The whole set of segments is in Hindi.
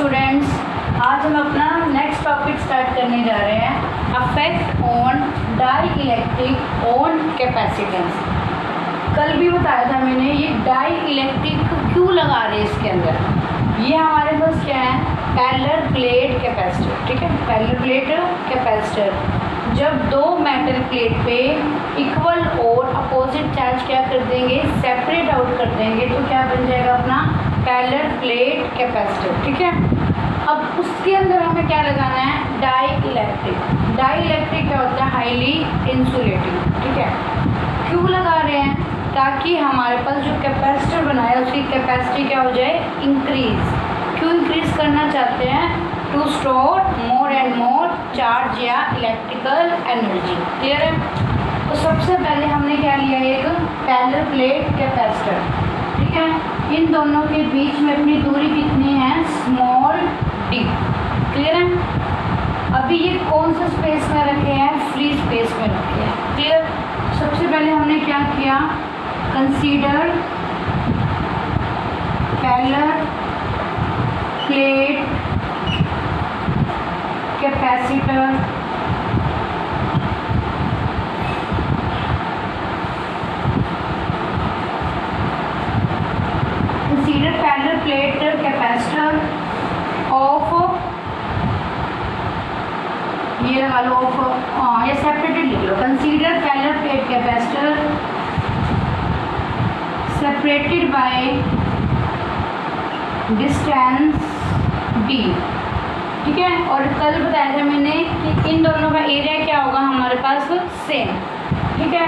स्टूडेंट्स, आज हम अपना नेक्स्ट टॉपिक स्टार्ट करने जा रहे हैं, affect on dielectric on capacitance. कल भी बताया था मैंने ये डाई इलेक्ट्रिक क्यों लगा रहे हैं इसके अंदर। ये हमारे पास क्या है, पैरेलल प्लेट कैपेसिटर। ठीक है, पैरेलल प्लेट कैपेसिटर। जब दो मेटल प्लेट पे इक्वल और अपोजिट चार्ज क्या कर देंगे, सेपरेट आउट कर देंगे, तो क्या बन जाएगा अपना पैरेलल प्लेट कैपेसिटर। ठीक है, अब उसके अंदर हमें क्या लगाना है, डाई इलेक्ट्रिक। डाई इलेक्ट्रिक क्या होता है, हाईली इंसुलेटिंग। ठीक है, क्यों लगा रहे हैं, ताकि हमारे पास जो कैपेसिटर बना है उसकी कैपेसिटी क्या हो जाए, इंक्रीज। क्यों इंक्रीज करना चाहते हैं, to store more and more charge या इलेक्ट्रिकल एनर्जी। क्लियर है। तो सबसे पहले हमने क्या लिया, एक पैरेलल प्लेट कैपेसिटर। ठीक है, इन दोनों के बीच में अपनी दूरी कितनी है, स्मॉल डी। क्लियर है। अभी ये कौन सा स्पेस में रखे हैं, फ्री स्पेस में रखे हैं। क्लियर। सबसे पहले हमने क्या किया, consider parallel plate capacitor consider parallel plate capacitor of, ये लगा लो ऑफ, ये सेपरेटेड लिख लो। Consider parallel plate capacitor separated by distance D. ठीक है, और कल बताया था मैंने कि इन दोनों का एरिया क्या होगा हमारे पास, सेम। ठीक है,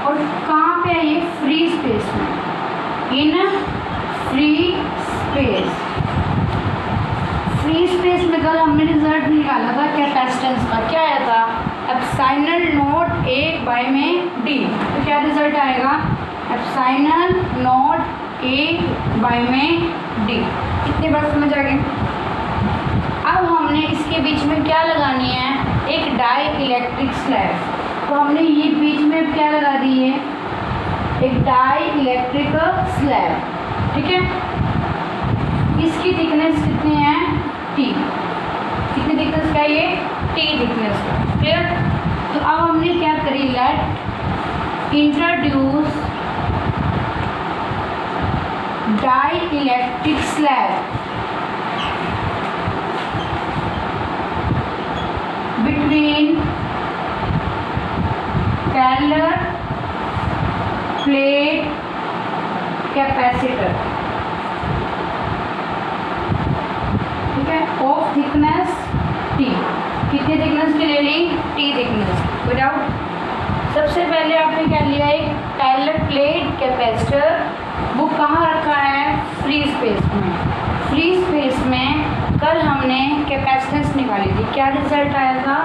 और कहाँ पे है ये, फ्री स्पेस में, इन फ्री स्पेस। फ्री स्पेस में कल हमने रिजल्ट निकाला था कैपेसिटेंस का, क्या आया था, एप्सिलॉन नॉट ए बाय में डी। तो क्या रिजल्ट आएगा, एप्सिलॉन नॉट ए बाय में डी। कितनी बार समझ आ गई। अब हमने इसके बीच में क्या लगानी है, एक डाई इलेक्ट्रिक स्लैब। तो हमने ये बीच में क्या लगा दी है, एक डाई इलेक्ट्रिक स्लैब। ठीक है, इसकी थिकनेस कितनी है, टी। कितनी थिकनेस का, ये टी थिकनेस का। क्लियर। तो अब हमने क्या करी, let introduce dielectric slab between parallel plate capacitor। ठीक है, ऑफ थिकनेस टी। कितनी थिकनेस की ले ली, टी थिकनेस, विदाउट। सबसे पहले आपने क्या लिया, एक पैरेलल प्लेट कैपेसिटर। वो कहाँ रखा है, फ्री स्पेस में। फ्री स्पेस में कल हमने कैपेसिटेंस निकाली थी, क्या रिजल्ट आया था,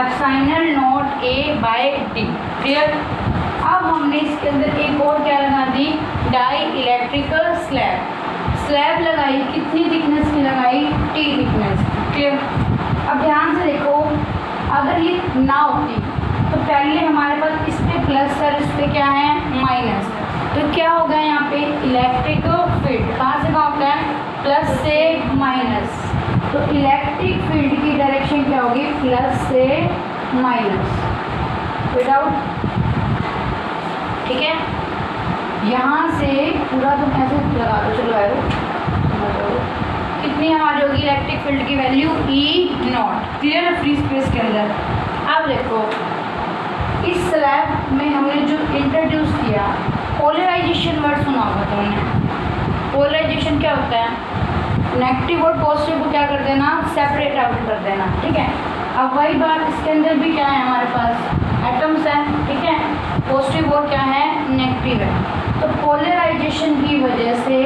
epsilon naught A by D. Clear. अब हमने इसके अंदर एक और क्या लगा दी, डाई इलेक्ट्रिकल स्लैब। स्लैब लगाई, कितनी थिकनेस की लगाई, टी थिकनेस। क्लियर। अब ध्यान से देखो, अगर ये ना होती तो पहले हमारे पास इस पर प्लस है, इस पर क्या है, माइनस। तो क्या होगा यहाँ पे, इलेक्ट्रिक फील्ड कहाँ से कहाँ होता है, प्लस से माइनस। तो इलेक्ट्रिक फील्ड की डायरेक्शन क्या होगी, प्लस से माइनस, विदाउट। ठीक है, यहाँ से पूरा तुम ऐसे लगा दो, चलो एरो कितनी हमारी होगी इलेक्ट्रिक फील्ड की वैल्यू, ई नॉट। क्लियर है, फ्री स्पेस के अंदर। अब देखो, इस स्लैब में हमने जो इंट्रोड्यूस किया, पोलराइजेशन वर्ड सुना होगा तुमने। पोलराइजेशन क्या होता है, नेगेटिव और पॉजिटिव को क्या कर देना, सेपरेट आउट कर देना। ठीक है, अब वही बात इसके अंदर भी क्या है, हमारे पास एटम्स हैं। ठीक है, पॉजिटिव और क्या है, नेगेटिव है। तो पोलराइजेशन की वजह से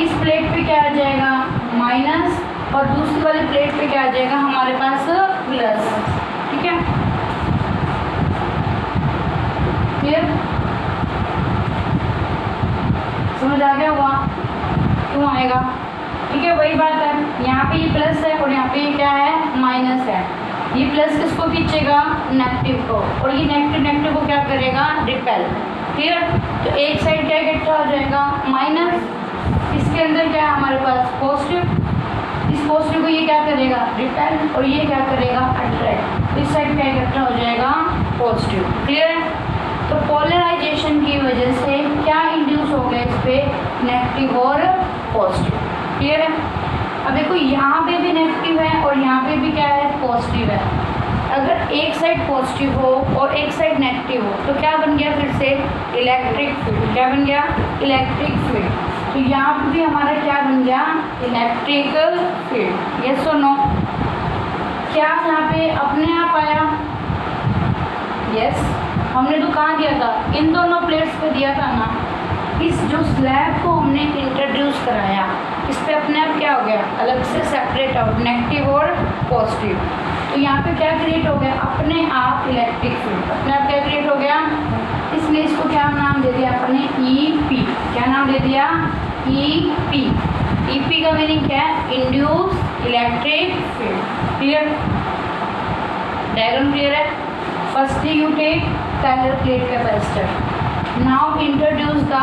इस प्लेट पे क्या आ जाएगा, माइनस, और दूसरी वाली प्लेट पे क्या आ जाएगा हमारे पास, प्लस। ठीक है, क्लियर, समझ आ गया होगा क्यों आएगा। ठीक है, वही बात है, यहाँ पे ये प्लस है और यहाँ पे ये क्या है, माइनस है। ये प्लस किसको खींचेगा, नेगेटिव को, और ये नेगेटिव को क्या करेगा, रिपेल। क्लियर। तो एक साइड क्या इकट्ठा हो जाएगा, माइनस, इसके अंदर क्या है हमारे पास, पॉजिटिव। इस पॉजिटिव को ये क्या करेगा, रिपेल, और ये क्या करेगा, अट्रैक्ट। इस साइड क्या इकट्ठा हो जाएगा, पॉजिटिव। क्लियर है? तो पोलराइजेशन की वजह से क्या इंड्यूस हो गया इस पे, नेगेटिव और पॉजिटिव। क्लियर है? अब देखो यहाँ पे भी नेगेटिव है और यहाँ पे भी क्या है, पॉजिटिव है। अगर एक साइड पॉजिटिव हो और एक साइड नेगेटिव हो तो क्या बन गया, फिर से इलेक्ट्रिक फील्ड। क्या बन गया, इलेक्ट्रिक फील्ड। तो यहाँ पे भी हमारा क्या बन गया, इलेक्ट्रिक फील्ड। यस और नो? क्या यहाँ पे अपने आप आया? यस। हमने तो कहाँ दिया था, इन दोनों प्लेट्स पे दिया था ना। इस जो स्लैब को हमने इंट्रोड्यूस कराया, इस पे अपने आप क्या हो गया, अलग से सेपरेट आउट, नेगेटिव और पॉजिटिव। तो यहाँ पे क्या क्रिएट हो गया, अपने आप इलेक्ट्रिक फील्ड। अपने आप क्या क्रिएट हो गया, इसलिए इसको क्या नाम दे दिया अपने, EP। क्या नाम दे दिया, EP। EP का मीनिंग क्या है, induce electric field. Clear? Diagram clear है? First you take parallel plate capacitor. Now introduce the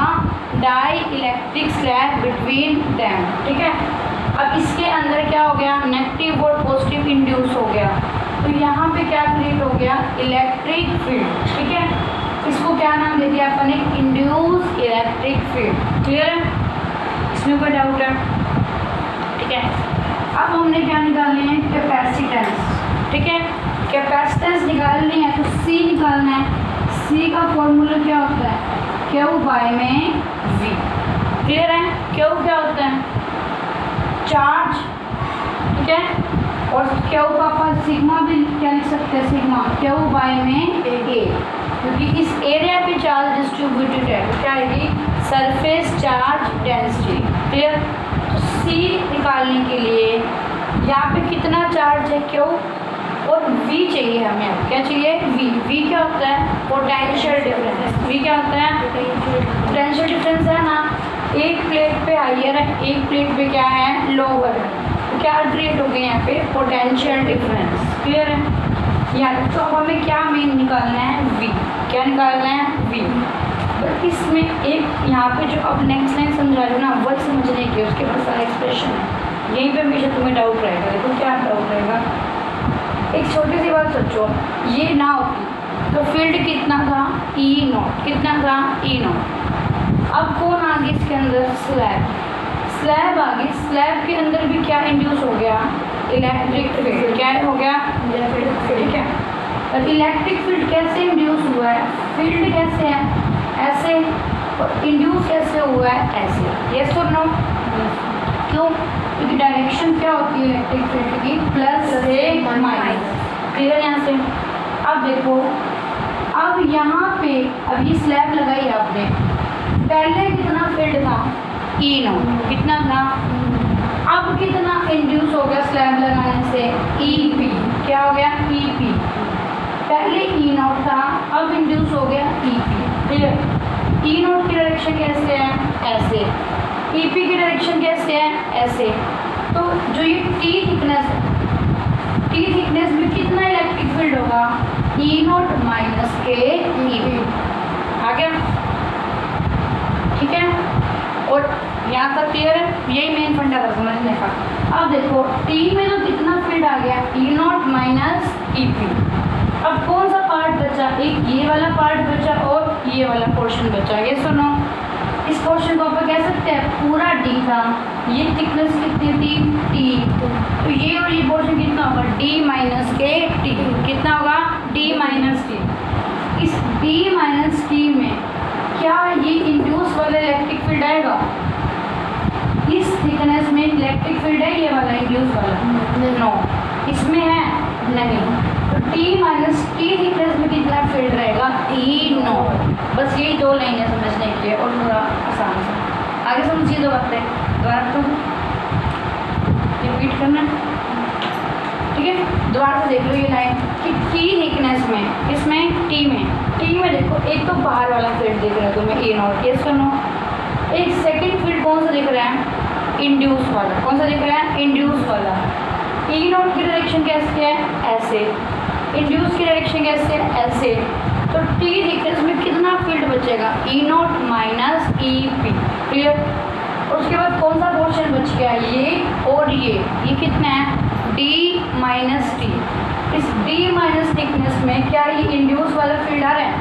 dielectric slab between them. ठीक है? अब इसके अंदर क्या हो गया, नेगेटिव और पॉजिटिव इंड्यूस हो गया। तो यहाँ पे क्या क्रिएट हो गया, इलेक्ट्रिक फील्ड। ठीक है? इसको क्या नाम दे दिया अपन ने, इंड्यूस इलेक्ट्रिक फील्ड। क्लियर है? इसमें कोई डाउट है? ठीक है? अब हमने क्या निकालने हैं, कैपेसिटेंस। ठीक है? कैपेसिटेंस निकालनी है तो C निकालना है। C का फॉर्मूला क्या होता है, Q बाय में V। क्लियर है? Q क्या होता है, चार्ज। ठीक है? और Q का अपन सिग्मा भी क्या लिख सकते हैं, सिग्मा Q बाय में A, क्योंकि इस एरिया पे चार्ज डिस्ट्रीब्यूटेड है। तो क्या आएगी, सरफेस चार्ज डेंसिटी। क्लियर? तो C निकालने के लिए यहाँ पे कितना चार्ज है, Q, और V चाहिए हमें। क्या चाहिए, V क्या होता है, पोटेंशियल डिफरेंस। V क्या होता है, पोटेंशियल डिफरेंस है ना। एक प्लेट पे हाइयर है, एक प्लेट पे क्या है, लोअर है। तो क्या क्रिएट हो गया यहाँ पे, पोटेंशियल डिफरेंस। क्लियर है? यार तो अब हमें क्या मेन निकालना है, V। क्या निकालना है, V। बट इसमें एक यहाँ पे जो अब नेक्स्ट लाइन समझा रही हूँ ना, वही समझने की, उसके बाद सारा एक्सप्रेशन है। यहीं पे हमेशा तुम्हें डाउट रहेगा। देखो क्या डाउट रहेगा, एक छोटी सी बात सोचो, ये ना होती तो फील्ड कितना था, E0। कितना था, E0। अब कौन आ गया इसके अंदर, स्लैब। स्लैब आ गई। स्लैब के अंदर भी क्या इंड्यूस हो गया, इलेक्ट्रिक फील्ड। क्या हो गया, इलेक्ट्रिक फील्ड। ठीक है? और इलेक्ट्रिक फील्ड कैसे इंड्यूस हुआ है, फील्ड कैसे है, ऐसे, और इंड्यूस कैसे हुआ है, ऐसे। यस और नो? क्यों? क्योंकि डायरेक्शन क्या होती है इलेक्ट्रिक फील्ड की, प्लस से माइनस। क्लियर? यहाँ से अब देखो, अब यहाँ पे अब ये स्लैब लगाई आपने, पहले कितना फील्ड था, E0। कितना था, अब कितना इंड्यूस हो गया स्लैब लगाने से, EP। क्या हो गया, EP। पहले E0 था, अब इंड्यूस हो गया EP। क्लियर? E0 की डायरेक्शन कैसे है, ऐसे। EP की डायरेक्शन कैसे है, ऐसे। तो जो ये T थिकनेस है, T थिकनेस में कितना इलेक्ट्रिक फील्ड होगा, E0 माइनस के EP। आ गया? ठीक है? और यहाँ तक क्लियर है? यही मेन फंडा था समझने का। अब देखो T में तो कितना फील्ड आ गया, E0 माइनस EP। अब कौन सा पार्ट बचा, एक ये वाला पार्ट बचा और ये वाला पोर्शन बचा। ये सुनो, इस पोर्शन को आप कह सकते हैं पूरा D था, ये थिकनेस कितनी थी, T। तो ये और ये पोर्शन कितना होगा, D माइनस के T। कितना होगा, D माइनस T। इस D माइनस T में क्या ये इंड्यूस वाला इलेक्ट्रिक फील्ड आएगा, इस थिकनेस में इलेक्ट्रिक फील्ड है, ये वाला इंड्यूस वाला, नो। इसमें है नहीं। तो T माइनस T थिकनेस में कितना फील्ड रहेगा, E0। बस यही दो लाइनें समझने की है और थोड़ा आसान से आगे समझिए। दो बातें दोबारा तो रिपीट करना, ठीक है? दोबारा से देख लो ये लाइन कि T थिकनेस में, इसमें T में देखो, एक तो बाहर वाला फील्ड दिख रहा है तुम्हें, E0। ये सुनो, एक सेकंड फील्ड कौन सा दिख रहा है, इंड्यूस वाला। कौन सा दिख रहा है, इंड्यूस वाला। E0 की डायरेक्शन कैसे है, ऐसे। इंड्यूस की डायरेक्शन कैसे है, ऐसे। तो T थिकनेस में कितना फील्ड बचेगा, E0 माइनस EP। क्लियर? उसके बाद कौन सा पोर्शन बच गया, ये और ये कितना है, डी माइनस टी। इस डी माइनस थिकनेस में क्या ये इंड्यूस वाला फील्ड आ रहा है,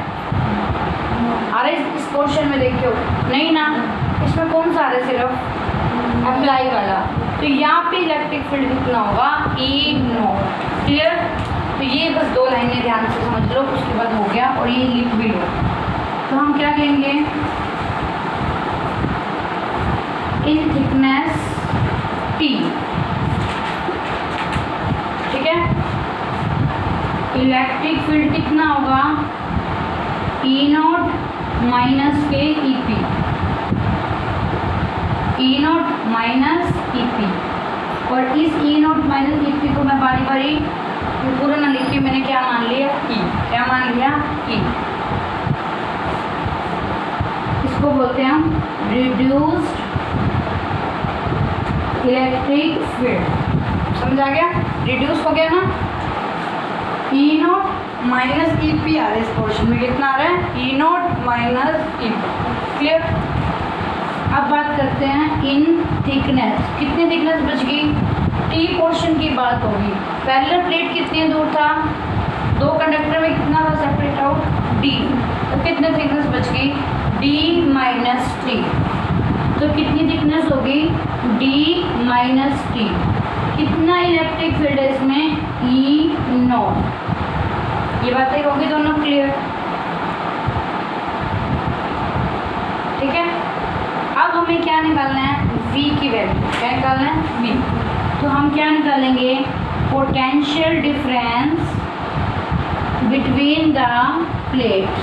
आ रहा है इस पोर्शन में, देखियो नहीं ना, इसमें कौन सा आ रहा है, सिर्फ अप्लाई वाला। तो यहाँ पे इलेक्ट्रिक फील्ड कितना होगा, ई नॉट। क्लियर। तो ये बस 2 लाइनें ध्यान से समझ लो, उसके बाद हो गया, और ये लिख भी लो। तो हम क्या कहेंगे, इन थिकनेस टी, ठीक है, इलेक्ट्रिक फील्ड कितना होगा, ई नॉट माइनस के ई पी, ई नॉट माइनस ई पी। और इस ई नॉट माइनस ई पी को मैं बारी बारी पूरा ना लिख के मैंने क्या मान लिया, ई। क्या मान लिया, ई। इसको बोलते हैं हम रिड्यूस्ड इलेक्ट्रिक फील्ड। समझ आ गया, रिड्यूस हो गया ना। E naught minus E P आ रहा है इस पोर्शन में, कितना आ रहा है, E naught minus E P. Clear. अब बात करते हैं इन थिकनेस, कितनी थिकनेस बच गई, टी पोर्शन की बात होगी। पैरेलल प्लेट कितनी दूर था, 2 कंडक्टर में कितना था सेपरेट आउट, डी। तो कितने थिकनेस बच गई, डी माइनस टी। तो कितनी थिकनेस होगी, डी माइनस टी। कितना इलेक्ट्रिक फील्ड है इसमें, ई नॉट। ये बातें होगी दोनों क्लियर, ठीक है। अब हमें क्या निकालना है, V की वैल्यू। क्या निकालना है, V। तो हम क्या निकालेंगे, potential difference between the plates.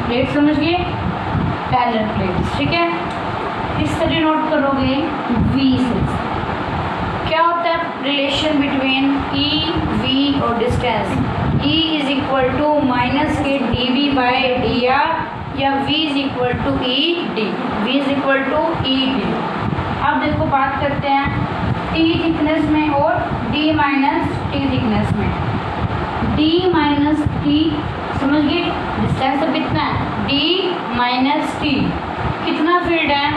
Plate समझ गए, पैरेलल प्लेट्स, ठीक है। इस तरह नोट करोगे, V से क्या होता है रिलेशन बिटवीन E, V और distance. E is equal to minus के D V by D R, या V is equal to E D. V is equal to E D. अब देखो बात करते हैं T थिकनेस में और D माइनस T थिकनेस में। D माइनस T समझ गए, डिस्टेंस तो कितना है, D माइनस T। कितना फील्ड है,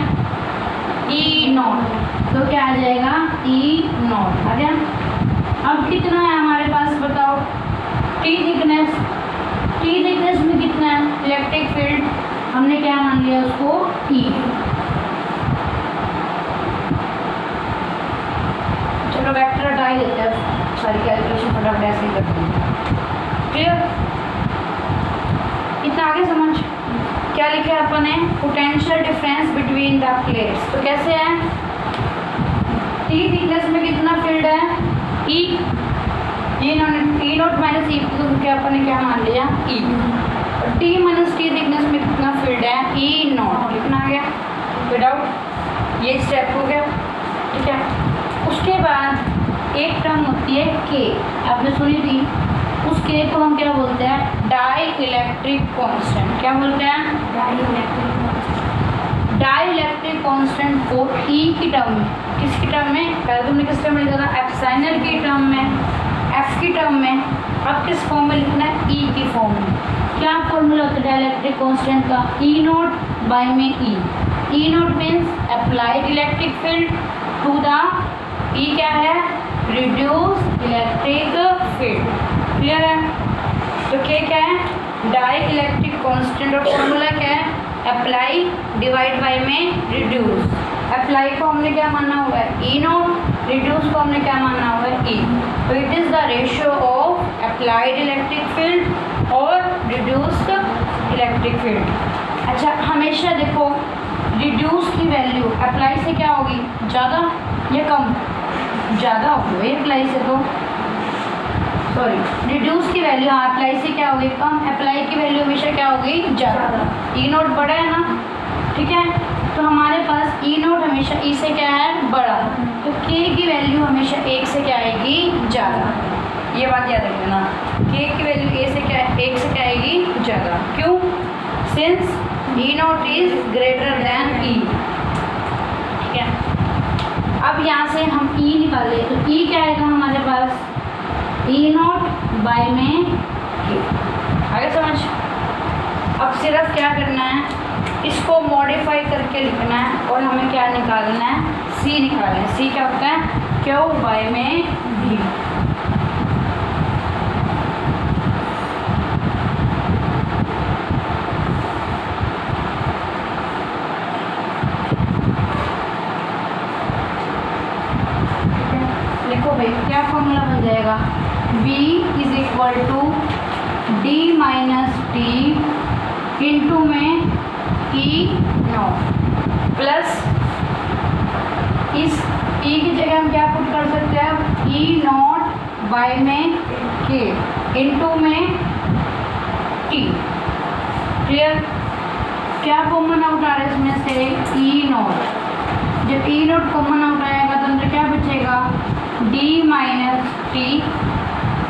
E नॉट। तो क्या आ जाएगा, E नॉट आ गया। अब कितना है हमारे पास बताओ, T थिकनेस। T थिकनेस में कितना है इलेक्ट्रिक फील्ड, हमने क्या मान लिया उसको, E। चलो वेक्टर हटा ही देते हैं, सारी कैलकुलेशन फटाफट ऐसे ही करते हैं। क्लियर, इतना आगे समझ। क्या लिखा है अपन ने, potential difference between the plates. तो कैसे है, T थिकनेस में कितना फील्ड है, E। ई नॉट माइनस ई, तो क्या अपन ने क्या मान लिया, E। और T माइनस T थिकनेस में कितना फील्ड है, E नॉट। लिखना आ गया विदाउट, ये स्टेप हो गया, ठीक है। उसके बाद एक टर्म होती है K, आपने सुनी थी। उस K को हम क्या बोलते हैं, डाई इलेक्ट्रिक कॉन्स्टेंट। क्या बोलते हैं, dielectric constant. Dielectric constant को E की टर्म में, किसकी टर्म में, पहले तुमने किस टर्म में लिखा था, एप्सिलॉन की टर्म में, F की टर्म में। अब किस फॉर्म में लिखना है, E की फॉर्म में। क्या फॉर्मूला होता है डाइलेक्ट्रिक कांस्टेंट का, E नॉट बाय में E। E naught means applied electric field to the, E क्या है, रिड्यूस इलेक्ट्रिक फील्ड। क्लियर है। तो क्या है, डाई इलेक्ट्रिक कांस्टेंट, और फॉर्मूला क्या है, अप्लाई डिवाइड बाय में रिड्यूस। अप्लाई को हमने क्या माना हुआ है, E नॉट। रिड्यूस को हमने क्या माना हुआ है, E। तो it is the ratio of applied electric field और रिड्यूस्ड इलेक्ट्रिक फील्ड। अच्छा, हमेशा देखो रिड्यूस की वैल्यू अप्लाई से क्या होगी, ज़्यादा या कम, ज़्यादा होगी अप्लाई से। तो सॉरी, रिड्यूस की वैल्यू अप्लाई से क्या होगी, कम। अप्लाई की वैल्यू हमेशा क्या होगी, ज़्यादा। E नॉट बड़ा है ना, ठीक है। तो हमारे पास E नॉट हमेशा E से क्या है, बड़ा। तो K की वैल्यू हमेशा 1 से क्या आएगी, ज़्यादा। ये बात याद रखना, K की वैल्यू A से क्या, 1 से क्या आएगी, ज़्यादा। क्यों, since E not is greater than E, ठीक है। अब यहाँ से हम E निकाले, तो E क्या आएगा हमारे पास, E नॉट बाय में K। आगे समझ। अब सिर्फ क्या करना है, इसको मॉडिफाई करके लिखना है और हमें क्या निकालना है, सी निकालना है। सी क्या होता है, क्यू बाय में वी। देखो भाई क्या फॉर्मूला बन जाएगा, V is equal to D minus T into में ई नॉट प्लस इस ई की जगह हम क्या पुट कर सकते हैं, ई नॉट बाय में के इंटू में टी। क्लियर, क्या कॉमन आउट आ रहा है इसमें से, ई नॉट। जब ई नॉट कॉमन आउट आएगा तो अंदर क्या बचेगा, डी माइनस टी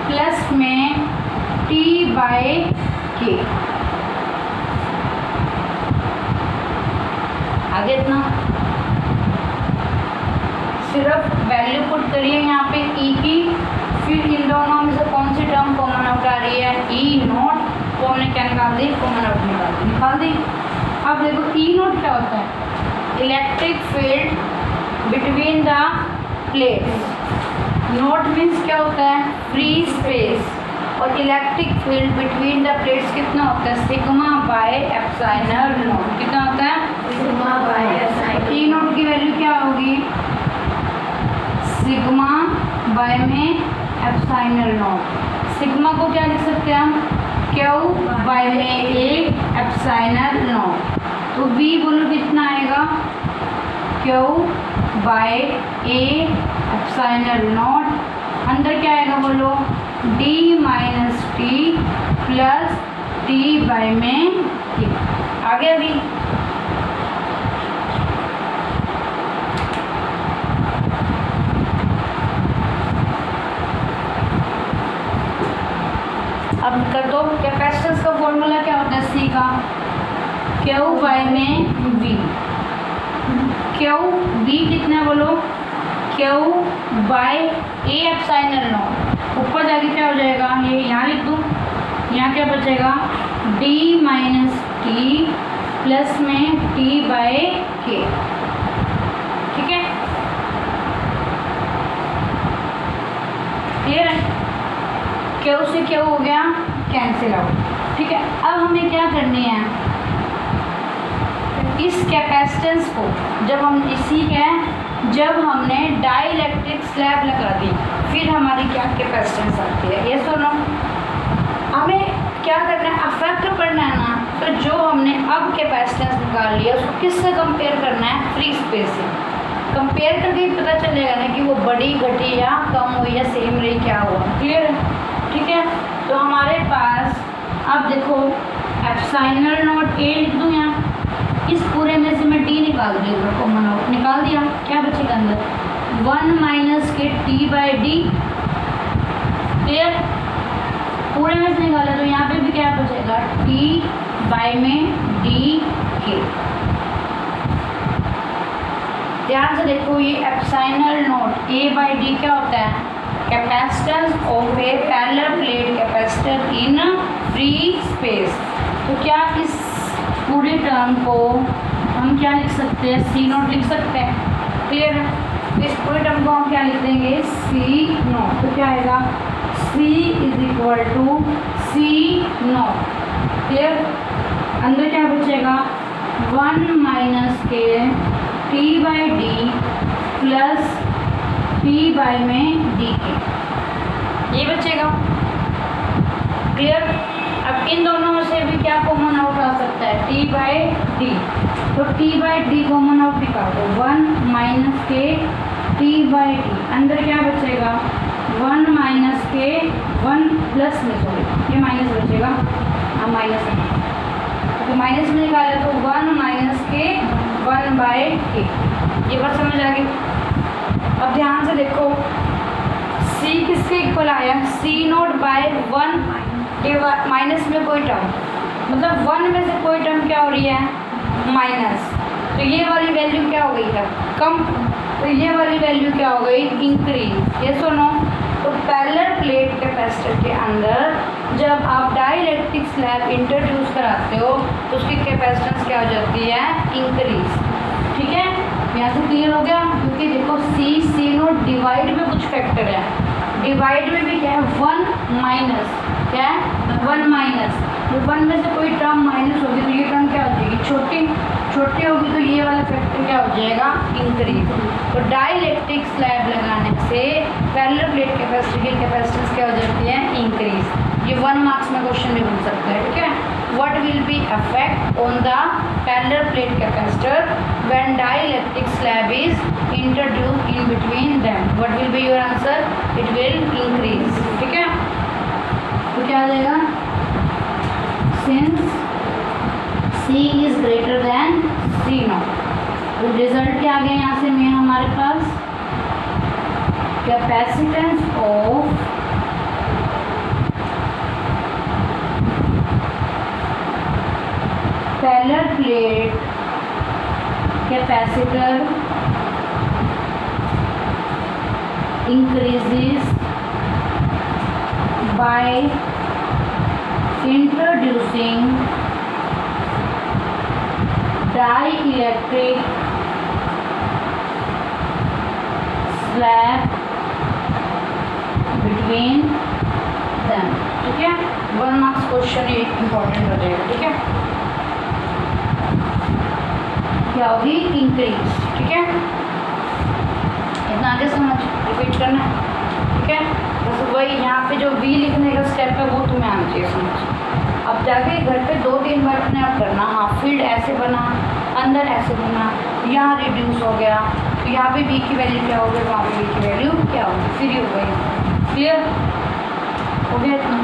प्लस में टी बाय के। आगे इतना सिर्फ वैल्यू पुट करिए यहाँ पे ई की, फिर इन दोनों में से कौन सी टर्म कॉमन आउट आ रही है, ई नॉट को हमने क्या निकाल दी, कॉमन आउट निकाल दी। अब देखो ई नॉट क्या होता है, electric field between the plates. Not means क्या होता है, फ्री स्पेस, और electric field between the plates कितना होता है, सिग्मा बाय एप्सिलॉन नॉट। कितना होता है, sigma by epsilon. E naught की वैल्यू क्या होगी, सिग्मा बाय में एप्सिलॉन नॉट। सिग्मा को क्या लिख सकते हैं हम, क्यू बाय में ए एप्सिलॉन नॉट। तो वी बोलो कितना आएगा, Q by A epsilon naught. अंदर क्या आएगा बोलो, D minus T plus T by में टी। आगे अभी अब कर दो, कैपेसिटेंस का फॉर्मूला क्या होता है, सी का क्यू बाय में वी। क्यू वी कितना है बोलो, Q by A epsilon naught. ऊपर जाके क्या हो जाएगा, ये यहाँ लिख दूँ, यहाँ क्या बचेगा, डी माइनस टी प्लस में टी बाय के। ठीक है, क्लियर है, क्यू से क्यू हो गया कैंसिल आउट। ठीक है, अब हमें क्या करनी है, इस कैपेसिटेंस को जब हम इसी के जब हमने डाइलेक्ट्रिक स्लैब लगा दी, फिर हमारी क्या कैपेसिटेंस आती है, ये सुनो। हमें क्या करना है, अफेक्ट पढ़ना है ना, तो जो हमने अब कैपेसिटेंस निकाल लिया उसको किससे कंपेयर करना है, फ्री स्पेस से। कंपेयर करके ही पता चलेगा ना कि वो बड़ी घटी या कम हुई या सेम रही, क्या हुआ। क्लियर है, ठीक है। तो हमारे पास अब देखो एप्सिलॉन नॉट ए लिख दूँ यहाँ, इस पूरे में से मैं टी निकाल दूँगा, कॉमन आउट निकाल दिया, क्या बचेगा अंदर, 1 माइनस के टी बाय डी। क्लियर, पूरे में से निकाला तो यहाँ पे भी क्या बचेगा, टी बाय में डी के। ध्यान से देखो, ये epsilon naught A by D क्या होता है, capacitance of a parallel plate capacitor in free space. तो क्या इस पूरे टर्म को हम क्या लिख सकते हैं, सी नॉट लिख सकते हैं। क्लियर है, तो इस पूरे टर्म को हम क्या लिख देंगे, सी नॉट। तो क्या आएगा, C is equal to C naught. Clear, अंदर क्या बचेगा, 1 माइनस के T by D plus T by में डी के, ये बचेगा। क्लियर, अब इन दोनों में से भी क्या कॉमन आउट आ सकता है, टी बाय डी। तो T by D common out निकाल दो, 1 माइनस के टी बाय डी। अंदर क्या बचेगा, 1 माइनस के 1 प्लस में, सॉरी ये माइनस बचेगा, हाँ माइनस है, तो माइनस में निकाले तो 1 माइनस के 1 बाय के। ये बात समझ आ गई। अब ध्यान से देखो, सी किसके इक्वल आया, सी नॉट बाय 1 माइनस में कोई टर्म, मतलब 1 में से कोई टर्म क्या हो रही है, माइनस। तो ये वाली वैल्यू क्या हो गई है, कम, तो ये वाली वैल्यू क्या हो गई, इंक्रीज। ये सुनो, तो पैरेलल प्लेट कैपेसिटर के अंदर जब आप डाइलेक्ट्रिक स्लैब इंट्रोड्यूस कराते हो तो उसकी कैपेसिटेंस क्या हो जाती है, इंक्रीज। ठीक है, यहाँ से क्लियर हो गया। क्योंकि देखो सी नोट डिवाइड में कुछ फैक्टर है, डिवाइड में भी क्या है 1 माइनस, क्या है 1 माइनस, तो 1 में से कोई टर्म माइनस होगी तो ये टर्म क्या हो जाएगी, छोटी छोटी होगी, तो ये वाला फैक्टर क्या हो जाएगा, इंक्रीज। तो डाइलेक्ट्रिक स्लैब लगाने से पैरेलल प्लेट कैपेसिटर की कैपेसिटेंस क्या हो जाती है, इंक्रीज। ये 1 मार्क्स में क्वेश्चन भी बन सकता है। ठीक है, what will be effect on the parallel plate capacitor when dielectric slab is introduced in between them, what will be your answer, it will increase. ठीक है, तो क्या आ जाएगा, since C is greater than C naught. तो रिजल्ट क्या आ गया यहाँ से में हमारे पास, capacitance of parallel plate capacitor increases by introducing dielectric slab between them। ठीक है, 1 मार्क्स क्वेश्चन ये इंपॉर्टेंट हो जाएगा। ठीक है, क्या होगी, इंक्रीज। ठीक है, इतना आगे समझ, रिपीट करना। ठीक है, बस वही यहाँ पे जो V लिखने का स्टेप है वो तुम्हें आना चाहिए समझ। अब जाके घर पे 2-3 बार अपने आप करना। हाँ, फील्ड ऐसे बना, अंदर ऐसे बना, यहाँ रिड्यूस हो गया, तो यहाँ पे V की वैल्यू क्या हो गई, वहाँ पे V की वैल्यू क्या होगी, फ्री हो गई। क्लियर हो गया इतना।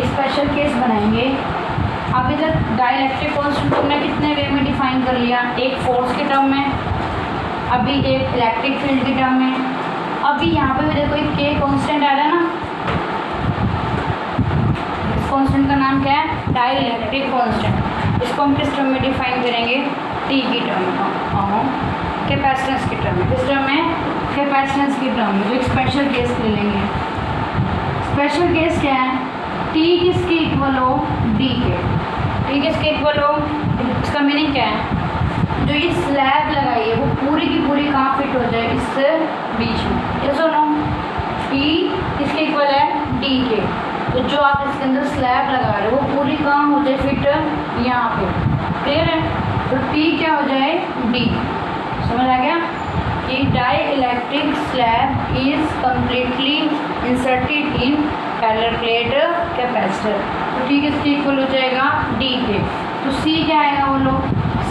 स्पेशल केस बनाएंगे। अभी तक डाइलेक्ट्रिक कांस्टेंट हमने कितने वे में डिफाइन कर लिया, एक फोर्स के टर्म में, अभी एक इलेक्ट्रिक फील्ड के टर्म में। अभी यहाँ पे भी देखो एक के कांस्टेंट आ रहा है ना, इस कांस्टेंट का नाम क्या है, डाइलेक्ट्रिक कांस्टेंट। इसको हम किस टर्म में डिफाइन करेंगे, टी की टर्म में, कैपेसिटेंस की टर्म में। किस टर्म में, कैपेसिटेंस की टर्म में। जो एक स्पेशल केस ले लेंगे। स्पेशल केस क्या है, टी किसके इक्वल हो, डी के। टी किसके इक्वल हो, इसका मीनिंग क्या है, जो ये स्लैब लगाई है वो पूरी की पूरी कहाँ फिट हो जाए, इससे बीच में। ये सुनो, टी किसके इक्वल है, डी के। तो जो आप इसके अंदर स्लैब लगा रहे हो वो पूरी कहाँ हो जाए फिट, यहाँ पे। क्लियर है, तो टी क्या हो जाए, डी। समझ आ गया कि dielectric slab is completely inserted in parallel plate capacitor. तो ठीक है, इसके इक्वल हो जाएगा डी के। तो सी क्या आएगा बोलो,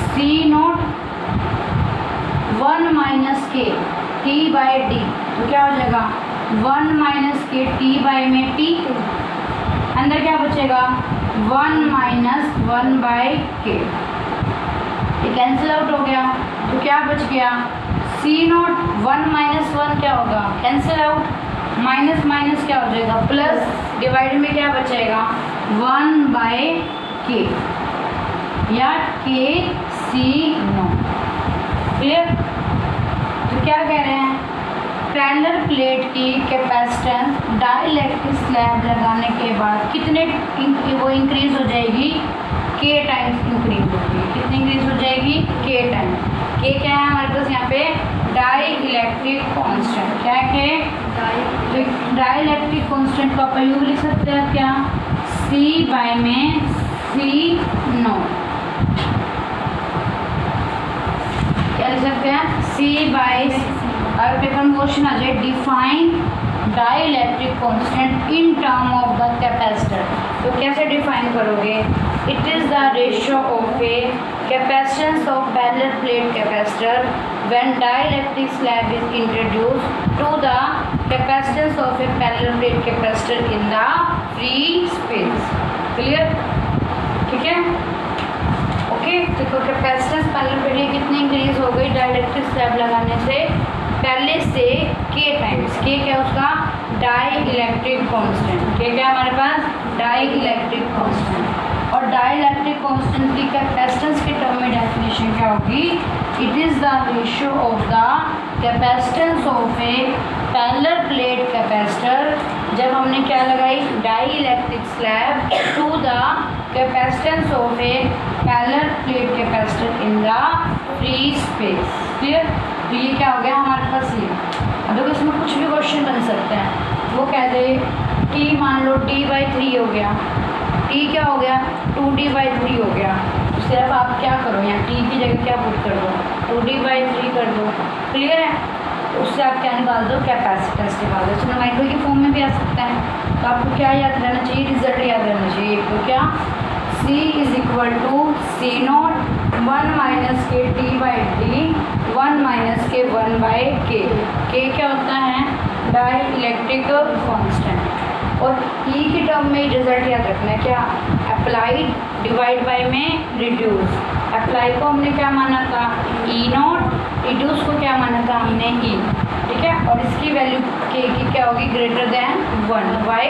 सी नॉट 1 माइनस के टी बाई डी। तो क्या हो जाएगा 1 माइनस के टी बाई में टी, अंदर क्या बचेगा 1 माइनस 1 बाई के, ये कैंसिल आउट हो गया। तो क्या बच गया, सी नॉट 1 माइनस 1 क्या होगा, कैंसिल आउट, माइनस माइनस क्या हो जाएगा प्लस, डिवाइड में क्या बचेगा 1 बाय के या के सी नॉट। क्लियर। तो क्या कह रहे हैं, पैरेलल प्लेट की कैपेसिटेंस डाइलेक्ट्रिक स्लैब लगाने के बाद कितने वो इंक्रीज हो जाएगी, के टाइम्स इंक्रीज होगी। कितनी इंक्रीज हो जाएगी, के टाइम्स। के क्या है हमारे पास यहाँ पे, डाइलेक्ट्रिक कांस्टेंट। क्या है, डाइलेक्ट्रिक कांस्टेंट का प्रयोग लिख सकते हैं क्या, सी बाय में सी नॉट। क्या लिख सकते हैं, सी बाय। और पेपर में क्वेश्चन आ जाए, define dielectric constant in term of the capacitor. तो कैसे डिफाइन करोगे, it is the ratio of A capacitance of parallel plate capacitor capacitor when dielectric slab is introduced to the capacitance of a parallel plate capacitor in the free space. Clear? ठीक है, ओके। देखो कैपेसिटेंस पैरेलल प्लेट कितनी इंक्रीज हो गई डाइलेक्ट्रिक स्लैब लगाने से, पहले से के टाइम्स। के क्या उसका डाई इलेक्ट्रिक कॉन्स्टेंट। के क्या हमारे पास डाई इलेक्ट्रिक कॉन्स्टेंट। और डाई इलेक्ट्रिक कॉन्स्टेंट की कैपेसिटेंस के टर्म में डेफिनेशन क्या होगी, it is the ratio of the capacitance of a parallel plate capacitor, जब हमने क्या लगाई dielectric slab, to the capacitance of a parallel plate capacitor in the free space. Clear? तो ये क्या हो गया हमारे पास ये। अब देखो इसमें कुछ भी क्वेश्चन बन सकते हैं। वो कह दे टी मान लो d/3 हो गया, टी क्या हो गया 2d/3 हो गया, तो सिर्फ आप क्या करो यहाँ टी की जगह क्या पुट कर दो 2d/3 कर दो। क्लियर है? तो उससे आप क्या निकाल दो कैपेसिटेंस निकाल दो। सोनोमाइक्रो की फॉर्म में भी आ सकता है। तो आपको क्या याद रहना चाहिए, रिजल्ट याद रहना चाहिए। तो क्या C is equal to C0 1 minus K t/d 1 minus के 1/k। के क्या होता है डाई इलेक्ट्रिक कांस्टेंट। और E की टर्म में रिजल्ट याद रखना है क्या, अप्लाइड डिवाइड बाय में रिड्यूस। अप्लाई को हमने क्या माना था E0, रिड्यूस को क्या माना था हमने E। ठीक है, और इसकी वैल्यू के की क्या होगी greater than 1। Why?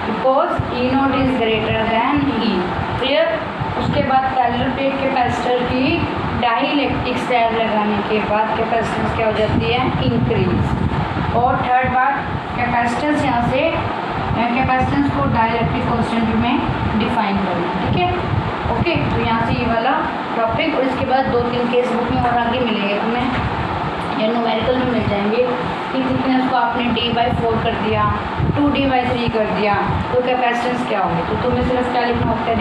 Because E0 is greater than E। Clear? उसके बाद पैरेलल प्लेट कैपेसिटर की डाई इलेक्ट्रिक स्लैब लगाने के बाद कैपेसिटेंस क्या हो जाती है इंक्रीज। और थर्ड बात कैपेसिटेंस यहाँ से कैपेसिटेंस को डाई इलेक्ट्रिक कांस्टेंट में डिफाइन करना। ठीक है, ओके। तो यहाँ से ये वाला टॉपिक, और इसके बाद 2-3 केस बुक में और आगे मिलेंगे तुम्हें, या न्यूमेरिकल में मिल जाएंगे कि थिकनेस को आपने d/4 कर दिया, 2d/3 कर दिया, तो कैपेसिटेंस क्या होगी। तो तुम्हें सिर्फ क्या लिखना होता है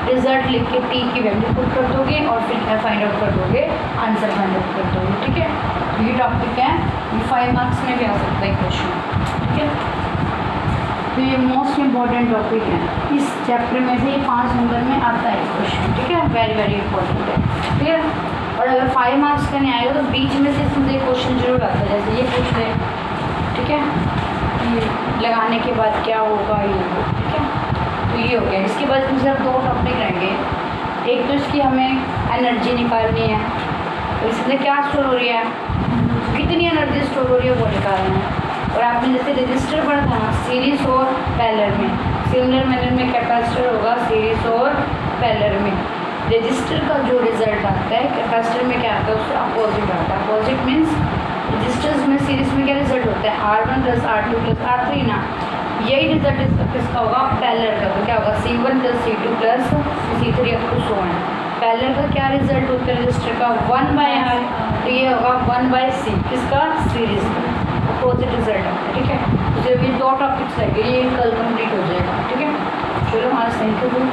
रिजल्ट लिख के टी की वैल्यू पुट कर दोगे और फिर क्या फाइंड आउट कर दोगे, आंसर फाइंड आउट कर दोगे। ठीक है, तो ये टॉपिक है, ये 5 मार्क्स में भी आ सकता है क्वेश्चन। ठीक है, तो ये मोस्ट इम्पॉर्टेंट टॉपिक है, इस चैप्टर में से 5 नंबर में आता है क्वेश्चन। ठीक है, वेरी वेरी इंपॉर्टेंट है। क्लियर? और अगर 5 मार्क्स का नहीं आएगा तो बीच में से इसमें क्वेश्चन जरूर आता है, जैसे ये पूछ ले। ठीक है, ये लगाने के बाद क्या होगा ये। ठीक है, तो ये हो गया। इसके बाद इसमें सिर्फ 2 टॉपिक रहेंगे। एक तो इसकी हमें एनर्जी निकालनी है, तो इसमें क्या स्टोर हो रही है, कितनी एनर्जी स्टोर हो रही है वो निकालना है। और आपने जैसे रजिस्टर पढ़ा था ना सीरीज और पैरेलल में, सिमिलर मैनर में कैपेसिटर होगा सीरीज और पैरेलल में। रजिस्टर का जो रिजल्ट आता है कैपेसिटर में क्या आता है उससे अपोजिट आता है। अपोजिट मीन्स रजिस्टर्स में सीरीज में क्या रिजल्ट होता है R1 + R2 + R3 ना, यही रिजल्ट किसका होगा पैरेलल का। तो क्या होगा C1 + C2 + C3 up to so on. Parallel का क्या रिजल्ट होता है रजिस्टर का 1/R, तो ये होगा 1/C किसका सीरीज का, अपोजिट रिजल्ट आता है। ठीक है, तो जब ये 2 टॉपिक्स रहेंगे ये कल कंप्लीट हो जाएगा। ठीक है, चलो हमारा थैंक यू।